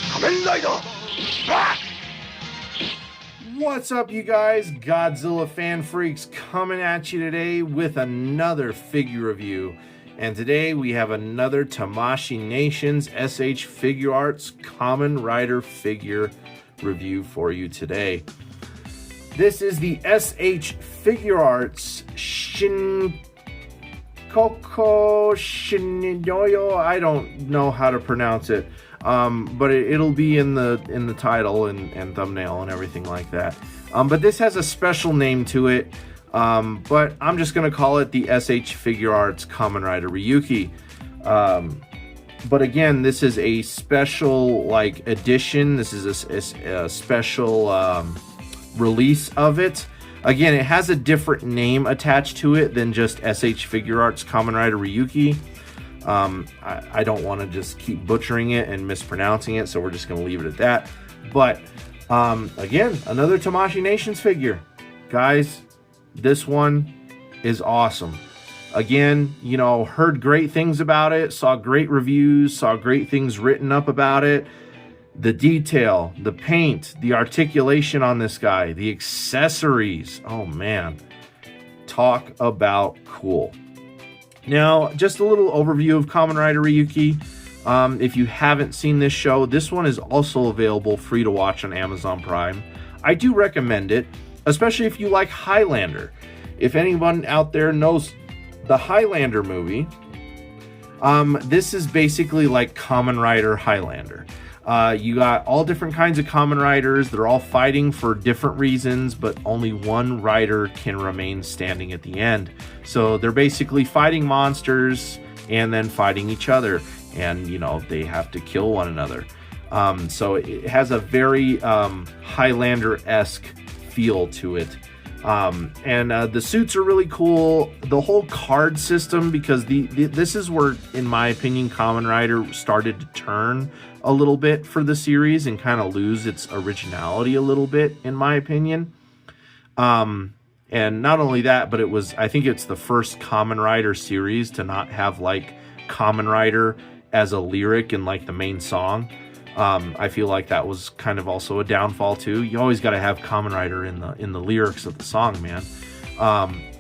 Kamen Rider! Back! What's up, you guys? Godzilla fan freaks coming at you today with another figure review. And today we have another Tamashii Nations S.H. Figuarts Kamen Rider figure review for you today. This is the S.H. Figuarts Shinkocchou Seihou. I don't know how to pronounce it. But it'll be in the title and thumbnail and everything like that. But this has a special name to it. But I'm just gonna call it the S.H. Figuarts Kamen Rider Ryuki. But again, this is a special like edition. This is a special release of it. Again, it has a different name attached to it than just S.H. Figuarts Kamen Rider Ryuki. I don't want to just keep butchering it and mispronouncing it, so we're just going to leave it at that. But again, another Tamashii Nations figure. Guys, this one is awesome. Again, you know, heard great things about it, saw great reviews, saw great things written up about it. The detail, the paint, the articulation on this guy, the accessories. Oh man, talk about cool. Now, just a little overview of Kamen Rider Ryuki. If you haven't seen this show, this one is also available free to watch on Amazon Prime. I do recommend it, especially if you like Highlander. If anyone out there knows the Highlander movie, this is basically like Kamen Rider Highlander. You got all different kinds of Kamen Riders. They're all fighting for different reasons, but only one rider can remain standing at the end. So they're basically fighting monsters and then fighting each other. And, you know, they have to kill one another. So it has a very Highlander-esque feel to it. And the suits are really cool. The whole card system, because this is where, in my opinion, Kamen Rider started to turn a little bit for the series and kind of lose its originality a little bit, in my opinion. And not only that, but I think it's the first Kamen Rider series to not have like Kamen Rider as a lyric in like the main song. I feel like that was kind of also a downfall too. You always got to have Kamen Rider in the lyrics of the song, man.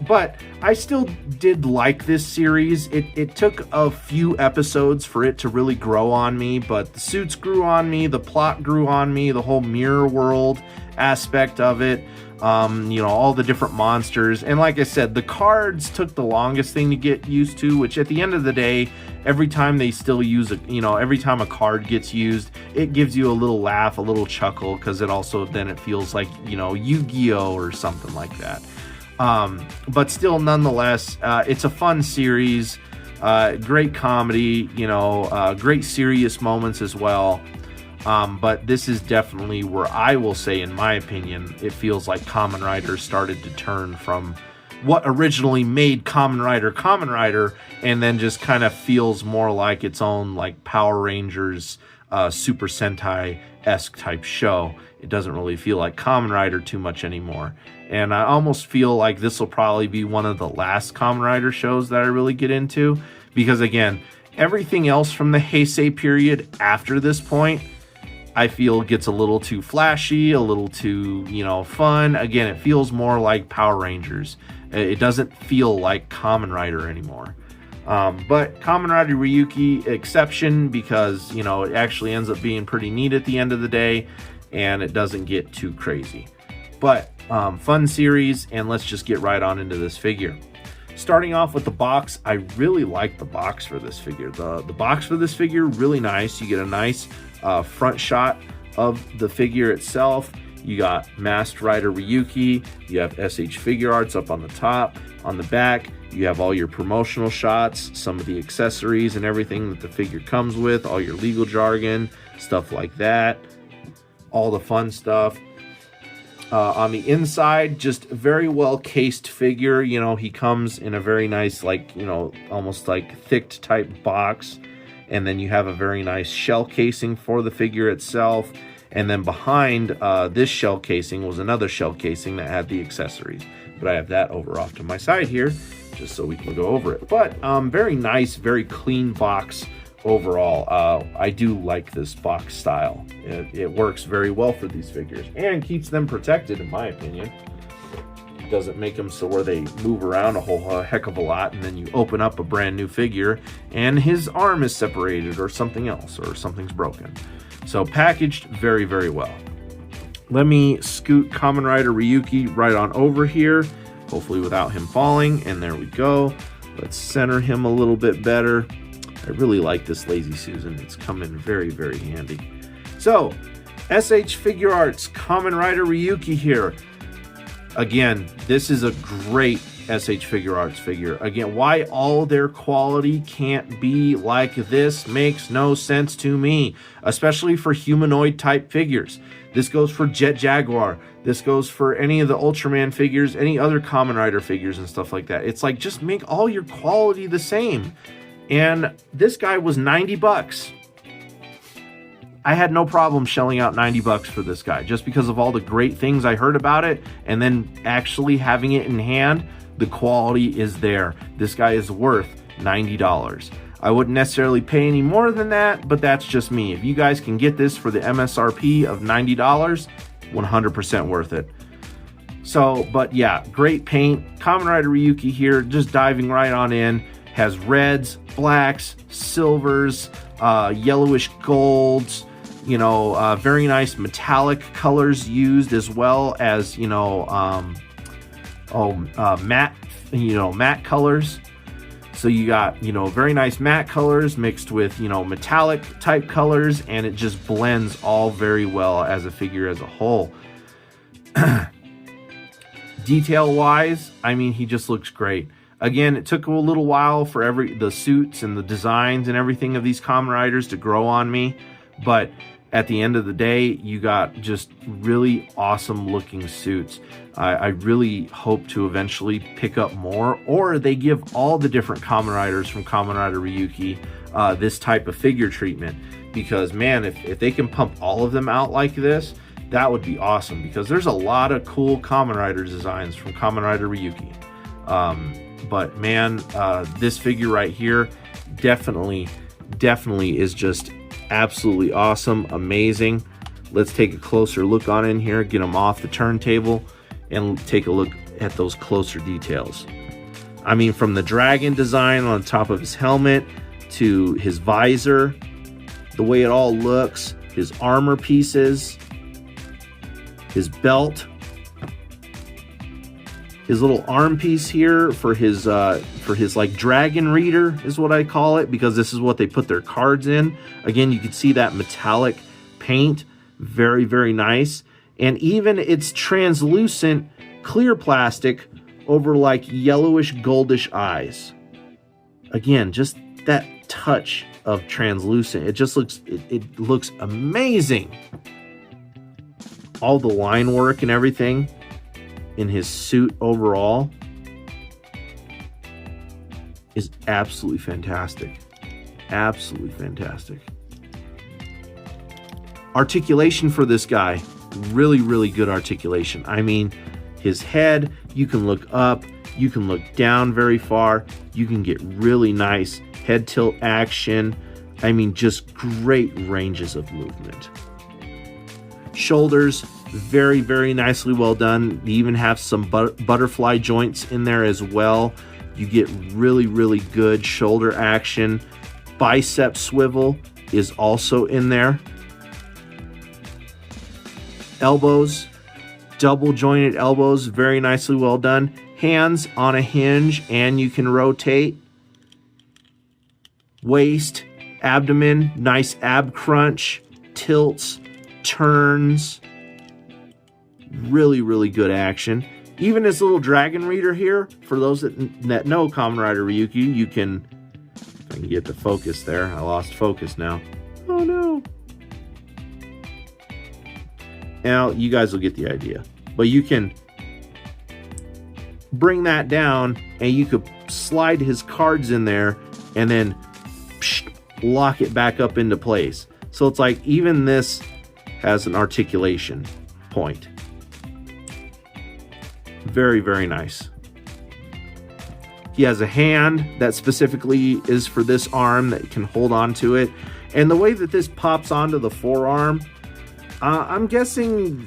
But I still did like this series. It took a few episodes for it to really grow on me, but the suits grew on me, the plot grew on me, the whole mirror world aspect of it, you know, all the different monsters. And like I said, the cards took the longest thing to get used to, which at the end of the day, every time they still use it, you know, every time a card gets used, it gives you a little laugh, a little chuckle, because it also then it feels like, you know, Yu-Gi-Oh or something like that. But still, nonetheless, it's a fun series, great comedy, you know, great serious moments as well. But this is definitely where I will say, in my opinion, it feels like Kamen Rider started to turn from what originally made Kamen Rider, and then just kind of feels more like its own like Power Rangers, Super Sentai-esque type show. It doesn't really feel like Kamen Rider too much anymore. And I almost feel like this will probably be one of the last Kamen Rider shows that I really get into. Because again, everything else from the Heisei period after this point, I feel gets a little too flashy, a little too, you know, fun. Again, it feels more like Power Rangers. It doesn't feel like Kamen Rider anymore. But Kamen Rider Ryuki, exception, because, you know, it actually ends up being pretty neat at the end of the day, and it doesn't get too crazy. But fun series, and let's just get right on into this figure. Starting off with the box, I really like the box for this figure. The box for this figure, really nice. You get a nice front shot of the figure itself. You got Masked Rider Ryuki, you have S.H. Figuarts up on the top. On the back, you have all your promotional shots, some of the accessories and everything that the figure comes with, all your legal jargon, stuff like that, all the fun stuff. On the inside, just very well cased figure. You know, he comes in a very nice, like, you know, almost like thick type box. And then you have a very nice shell casing for the figure itself. And then behind this shell casing was another shell casing that had the accessories. But I have that over off to my side here. just so we can go over it. But very nice, very clean box overall. I do like this box style. It works very well for these figures and keeps them protected, in my opinion. It doesn't make them so where they move around a whole heck of a lot, and then you open up a brand new figure and his arm is separated or something else, or something's broken. So packaged very, very well. Let me scoot Kamen Rider Ryuki right on over here, hopefully without him falling, and there we go. Let's center him a little bit better. I really like this Lazy Susan. It's come in very, very handy. So, S.H. Figuarts, Kamen Rider Ryuki here. Again, this is a great S.H. Figuarts figure. Again, why all their quality can't be like this makes no sense to me, especially for humanoid type figures. This goes for Jet Jaguar. This goes for any of the Ultraman figures, any other Kamen Rider figures and stuff like that. It's like, just make all your quality the same. And this guy was 90 bucks. I had no problem shelling out 90 bucks for this guy just because of all the great things I heard about it, and then actually having it in hand, the quality is there. This guy is worth $90. I wouldn't necessarily pay any more than that, but that's just me. If you guys can get this for the MSRP of $90, 100% worth it. So, but yeah, great paint. Kamen Rider Ryuki here, just diving right on in. Has reds, blacks, silvers, yellowish golds, you know, very nice metallic colors used, as well as, you know, matte colors. So you got, you know, very nice matte colors mixed with, you know, metallic type colors, and it just blends all very well as a figure as a whole. Detail wise, I mean, he just looks great. Again, it took a little while for the suits and the designs and everything of these Kamen Riders to grow on me, but at the end of the day, you got just really awesome looking suits. I really hope to eventually pick up more, or they give all the different Kamen Riders from Kamen Rider Ryuki this type of figure treatment, because man, if they can pump all of them out like this, that would be awesome, because there's a lot of cool Kamen Rider designs from Kamen Rider Ryuki. But man, this figure right here definitely is just absolutely awesome, amazing. Let's take a closer look on in here, get him off the turntable, and take a look at those closer details. I mean, from the dragon design on top of his helmet to his visor, the way it all looks, his armor pieces, his belt, his little arm piece here for his like dragon reader is what I call it, because this is what they put their cards in. Again, you can see that metallic paint, very, very nice. And even it's translucent clear plastic over like yellowish goldish eyes. Again, just that touch of translucent. It just looks, it looks amazing. All the line work and everything in his suit overall is absolutely fantastic. Absolutely fantastic. Articulation for this guy, really, really good articulation. I mean, his head, you can look up, you can look down very far, you can get really nice head tilt action. I mean, just great ranges of movement. Shoulders, very, very nicely well done. You even have some butterfly joints in there as well. You get really, really good shoulder action. Bicep swivel is also in there. Elbows, double jointed elbows, very nicely well done. Hands on a hinge and you can rotate. Waist, abdomen, nice ab crunch, tilts, turns. Really, really good action. Even this little dragon reader here, for those that know Kamen Rider Ryuki, you can, if I can get the focus there, I lost focus now. Oh no. Now, you guys will get the idea. But you can bring that down and you could slide his cards in there and then lock it back up into place. So it's like even this has an articulation point. Very, very nice. He has a hand that specifically is for this arm that can hold on to it. And the way that this pops onto the forearm, I'm guessing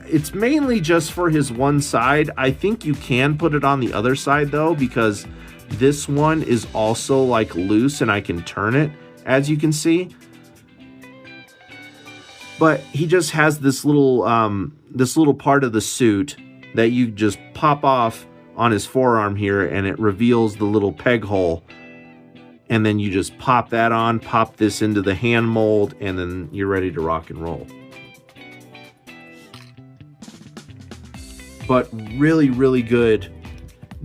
it's mainly just for his one side. I think you can put it on the other side though, because this one is also like loose and I can turn it, as you can see. But he just has this little part of the suit that you just pop off on his forearm here, and it reveals the little peg hole. And then you just pop that on, pop this into the hand mold, and then you're ready to rock and roll. But really, really good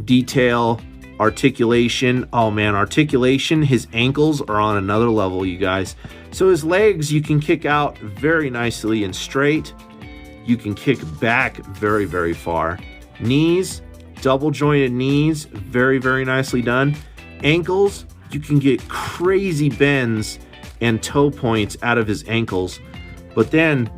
detail, articulation. Oh man, articulation. His ankles are on another level, you guys. So his legs, you can kick out very nicely and straight. You can kick back very, very far. Knees, double jointed knees, very, very nicely done. Ankles, you can get crazy bends and toe points out of his ankles. But then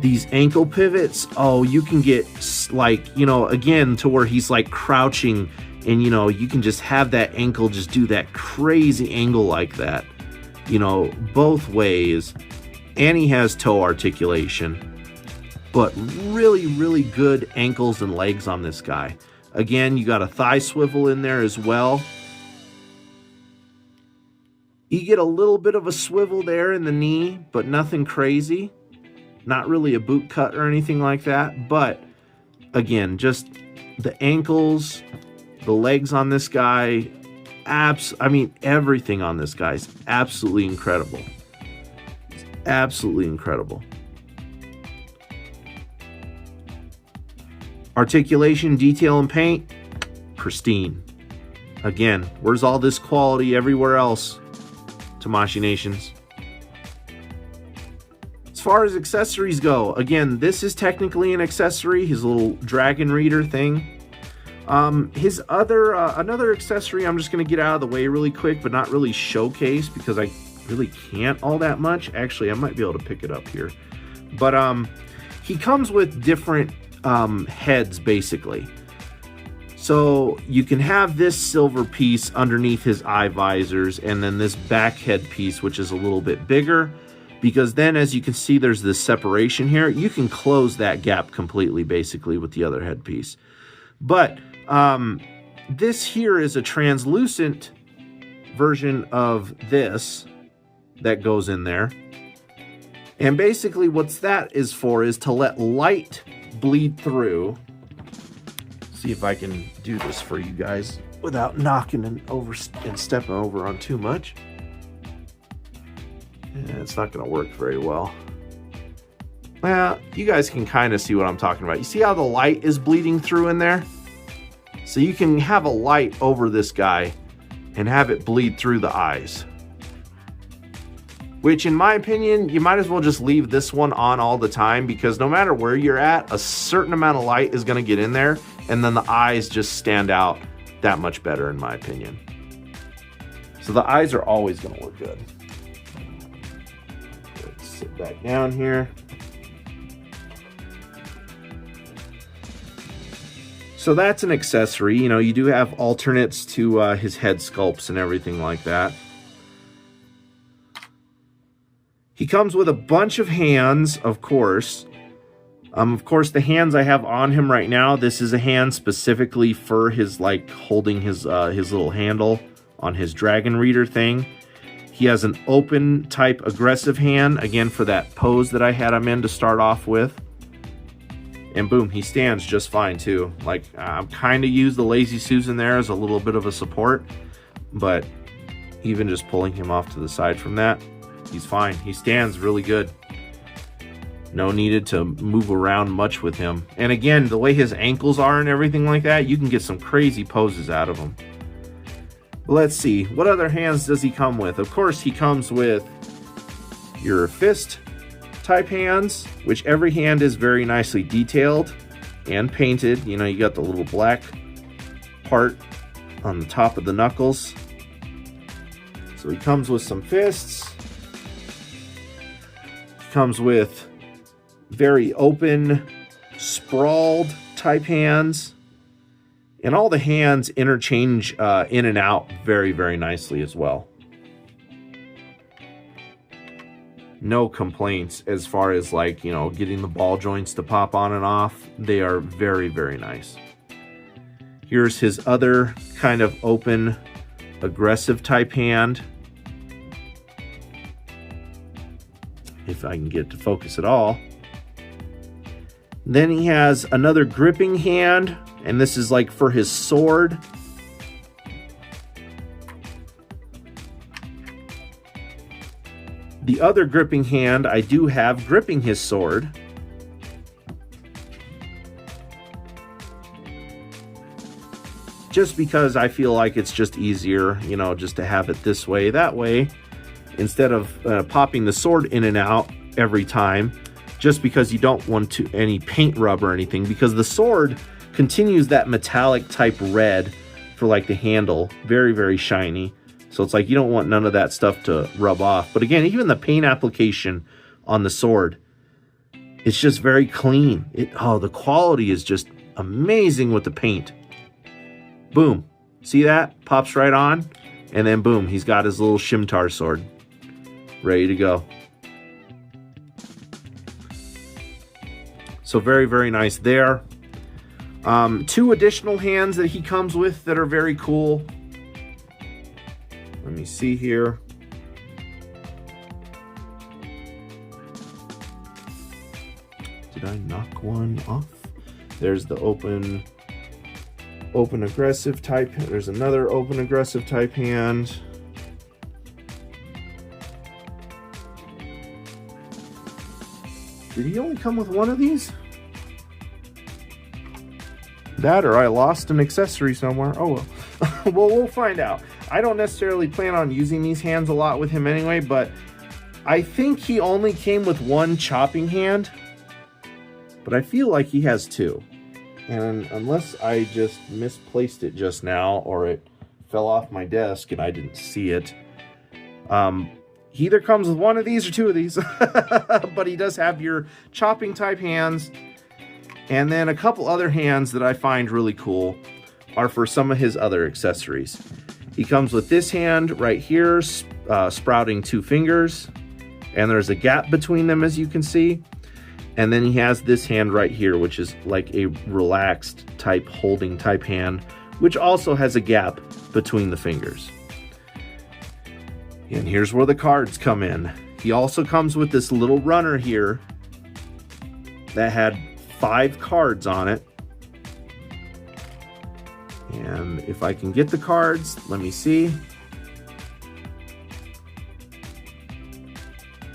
these ankle pivots, oh, you can get like, you know, again, to where he's like crouching, and you know, you can just have that ankle just do that crazy angle like that, you know, both ways. And he has toe articulation. But really, really good ankles and legs on this guy. Again, you got a thigh swivel in there as well. You get a little bit of a swivel there in the knee, but nothing crazy. Not really a boot cut or anything like that. But again, just the ankles, the legs on this guy, I mean, everything on this guy is absolutely incredible. It's absolutely incredible. Articulation, detail, and paint, pristine. Again, where's all this quality everywhere else? Tamashii Nations. As far as accessories go, again, this is technically an accessory, his little dragon reader thing. His other, another accessory I'm just going to get out of the way really quick, but not really showcase because I really can't all that much. Actually, I might be able to pick it up here. But he comes with different heads, basically. So you can have this silver piece underneath his eye visors, and then this back head piece, which is a little bit bigger, because then, as you can see, there's this separation here. You can close that gap completely, basically, with the other headpiece. But this here is a translucent version of this that goes in there. And basically what's that is for is to let light bleed through. See if I can do this for you guys without knocking and stepping over on too much. Yeah, it's not going to work very well. Well, you guys can kind of see what I'm talking about. You see how the light is bleeding through in there? So you can have a light over this guy and have it bleed through the eyes. Which, in my opinion, you might as well just leave this one on all the time, because no matter where you're at, a certain amount of light is going to get in there, and then the eyes just stand out that much better, in my opinion. So the eyes are always going to look good. Let's sit back down here. So that's an accessory. You know, you do have alternates to his head sculpts and everything like that. He comes with a bunch of hands, of course. Of course, the hands I have on him right now, this is a hand specifically for his, like, holding his little handle on his dragon reader thing. He has an open type aggressive hand, again, for that pose that I had him in to start off with. And boom, he stands just fine too. Like, I've kind of used the Lazy Susan there as a little bit of a support, but even just pulling him off to the side from that, he's fine. He stands really good. No needed to move around much with him. And again, the way his ankles are and everything like that, you can get some crazy poses out of him. Let's see, what other hands does he come with? Of course, he comes with your fist type hands, which every hand is very nicely detailed and painted. You know, you got the little black part on the top of the knuckles. So he comes with some fists. He comes with very open, sprawled type hands. And all the hands interchange in and out very, very nicely as well. No complaints as far as, like, you know, getting the ball joints to pop on and off. They are very, very nice. Here's his other kind of open, aggressive type hand. If I can get to focus at all. Then he has another gripping hand, and this is like for his sword. The other gripping hand I do have gripping his sword. Just because I feel like it's just easier, you know, just to have it this way, that way, instead of popping the sword in and out every time, just because you don't want any paint rub or anything, because the sword continues that metallic type red for like the handle, very, very shiny. So it's like you don't want none of that stuff to rub off. But again, even the paint application on the sword, it's just very clean. The quality is just amazing with the paint. Boom. See that? Pops right on. And then boom, he's got his little Shimtar sword. Ready to go. So very, very nice there. 2 additional hands that he comes with that are very cool. Let me see here. Did I knock one off? There's the open aggressive type. There's another open aggressive type hand. Did he only come with one of these? That, or I lost an accessory somewhere. Oh well. Well, we'll find out. I don't necessarily plan on using these hands a lot with him anyway, but I think he only came with 1 chopping hand, but I feel like he has 2. And unless I just misplaced it just now, or it fell off my desk and I didn't see it, he either comes with 1 of these or 2 of these. But he does have your chopping type hands. And then a couple other hands that I find really cool are for some of his other accessories. He comes with this hand right here, sprouting 2 fingers. And there's a gap between them, as you can see. And then he has this hand right here, which is like a relaxed type holding type hand, which also has a gap between the fingers. And here's where the cards come in. He also comes with this little runner here that had 5 cards on it. And if I can get the cards, let me see.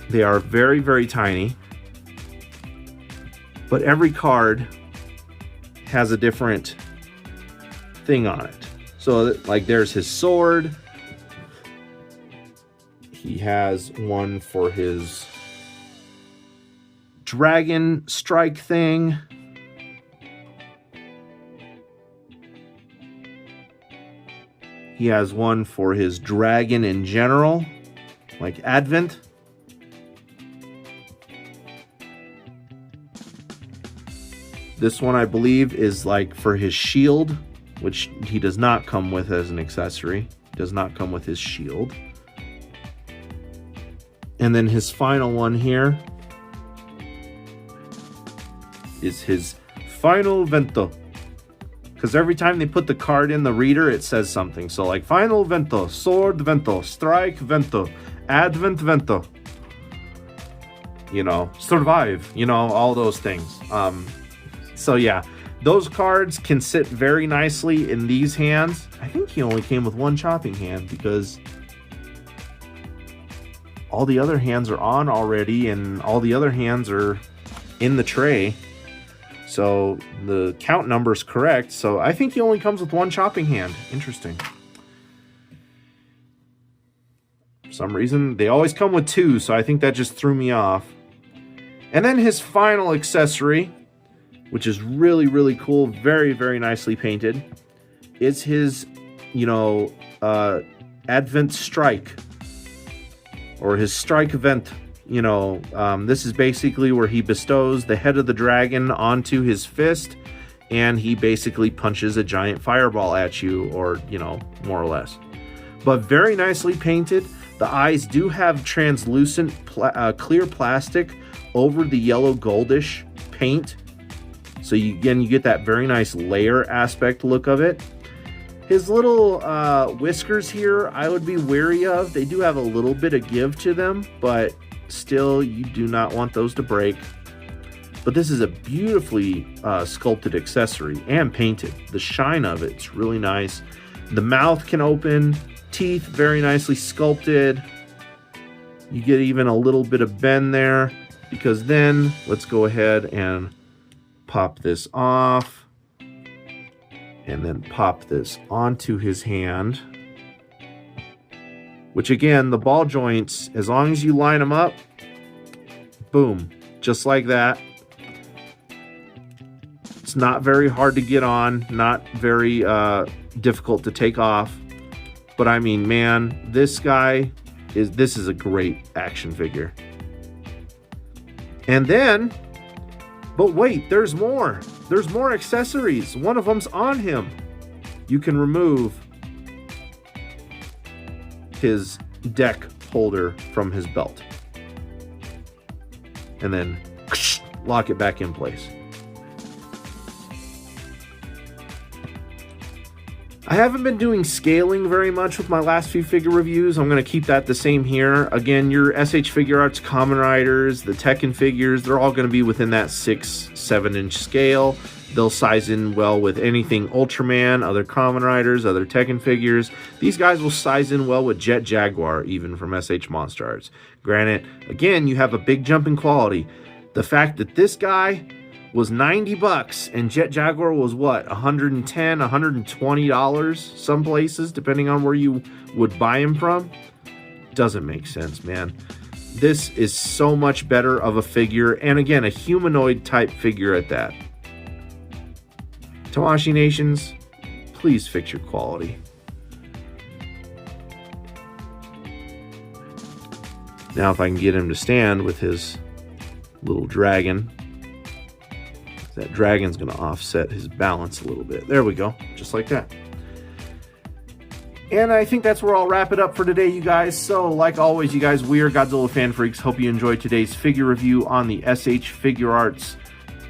They are very, very tiny. But every card has a different thing on it. So like there's his sword. He has one for his dragon strike thing. He has one for his dragon in general, like Advent. This one, I believe, is like for his shield, which he does not come with as an accessory. Does not come with his shield. And then his final one here is his final vento. Because every time they put the card in the reader, it says something. So like final vento, sword vento, strike vento, advent vento. You know, survive, you know, all those things. So yeah, those cards can sit very nicely in these hands. I think he only came with 1 chopping hand because all the other hands are on already and all the other hands are in the tray. So the count number is correct. So I think he only comes with 1 chopping hand. Interesting. For some reason, they always come with 2, so I think that just threw me off. And then his final accessory, which is really, really cool, very, very nicely painted, is his, you know, Advent Strike, or his Strike Event. You know, this is basically where he bestows the head of the dragon onto his fist, and he basically punches a giant fireball at you, or, you know, more or less. But very nicely painted. The eyes do have translucent clear plastic over the yellow goldish paint. So you get that very nice layer aspect look of it. His little whiskers here, I would be wary of. They do have a little bit of give to them, but still, you do not want those to break. But this is a beautifully sculpted accessory and painted. The shine of it's really nice. The mouth can open, teeth very nicely sculpted. You get even a little bit of bend there, because then let's go ahead and pop this off and then pop this onto his hand, which again, the ball joints, as long as you line them up, boom, just like that. It's not very hard to get on, not very difficult to take off. But I mean, man, this is a great action figure. And then, but wait, there's more. There's more accessories. One of them's on him. You can remove his deck holder from his belt. And then lock it back in place. I haven't been doing scaling very much with my last few figure reviews. I'm going to keep that the same here. Again, your S.H. Figuarts Kamen Riders, the Tekken figures, they're all going to be within that 6-7 inch scale. They'll size in well with anything Ultraman, other Kamen Riders, other Tekken figures. These guys will size in well with Jet Jaguar, even from S.H. Monster Arts. Granted, again, you have a big jump in quality. The fact that this guy was $90 and Jet Jaguar was what, $110, $120 some places, depending on where you would buy him from, doesn't make sense, man. This is so much better of a figure, and again, a humanoid type figure at that. Tamashii Nations, please fix your quality. Now if I can get him to stand with his little dragon, that dragon's going to offset his balance a little bit. There we go. Just like that. And I think that's where I'll wrap it up for today, you guys. So, like always, you guys, we are Godzilla Fan Freaks. Hope you enjoyed today's figure review on the S.H. Figuarts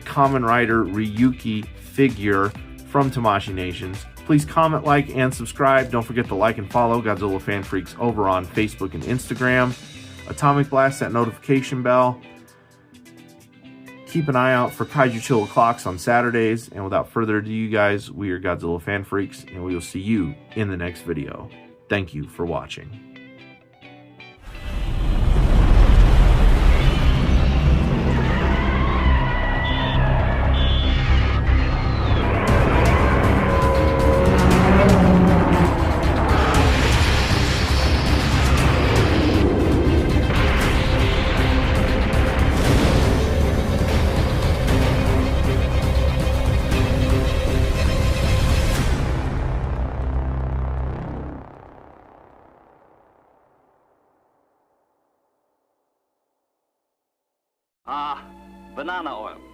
Kamen Rider Ryuki figure from Tamashii Nations. Please comment, like, and subscribe. Don't forget to like and follow Godzilla Fan Freaks over on Facebook and Instagram. Atomic Blast that notification bell. Keep an eye out for Kaiju Chill O'Clocks on Saturdays. And without further ado, you guys, we are Godzilla Fan Freaks, and we will see you in the next video. Thank you for watching. Banana oil.